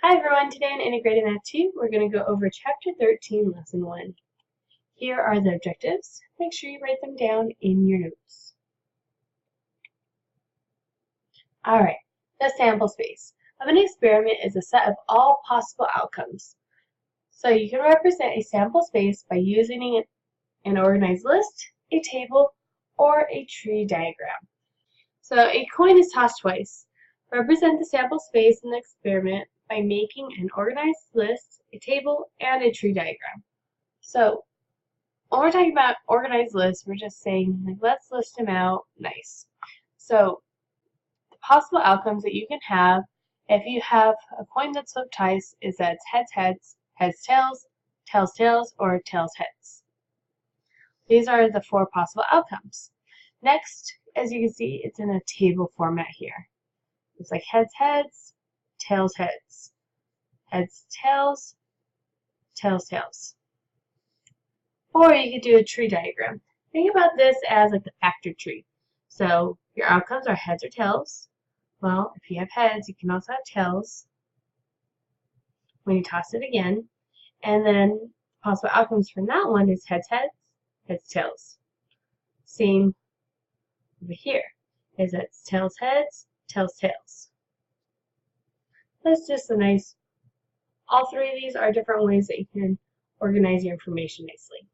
Hi everyone, today in Integrated Math 2, we're going to go over Chapter 13, Lesson 1. Here are the objectives. Make sure you write them down in your notes. Alright, the sample space of an experiment is a set of all possible outcomes. So you can represent a sample space by using an organized list, a table, or a tree diagram. So a coin is tossed twice. Represent the sample space in the experiment by making an organized list, a table, and a tree diagram. So when we're talking about organized lists, we're just saying, like, let's list them out nice. So the possible outcomes that you can have if you have a coin that's flipped twice is that it's heads, heads, heads, tails, tails, tails, or tails, heads. These are the four possible outcomes. Next, as you can see, it's in a table format here. It's like heads, heads, tails, heads, heads, tails, tails, tails. Or you could do a tree diagram. Think about this as like the factor tree. So your outcomes are heads or tails. Well, if you have heads, you can also have tails when you toss it again. And then possible outcomes from that one is heads, heads, heads, tails. Same over here is that it's tails, heads, tails, tails. That's just a nice, all three of these are different ways that you can organize your information nicely.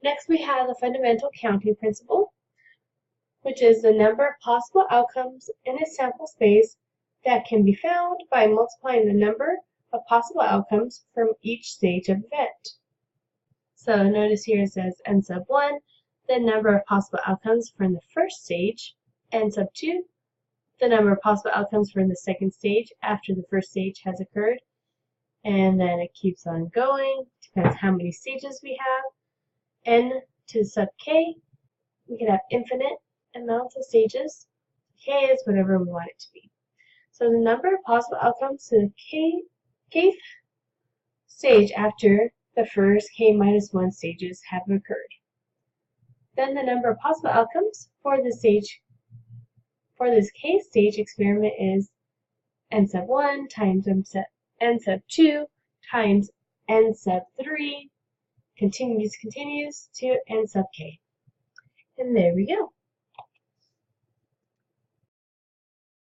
Next, we have the fundamental counting principle, which is the number of possible outcomes in a sample space that can be found by multiplying the number of possible outcomes from each stage of event. So notice here it says n sub 1, the number of possible outcomes from the first stage, n sub 2, the number of possible outcomes from the second stage after the first stage has occurred, and then it keeps on going, depends how many stages we have. N to the sub k, we can have infinite amounts of stages. K is whatever we want it to be. So the number of possible outcomes to the kth stage after the first k minus 1 stages have occurred. Then the number of possible outcomes for the stage for this k stage experiment is n sub 1 times n sub 2 times n sub 3 continues to n sub k. And there we go.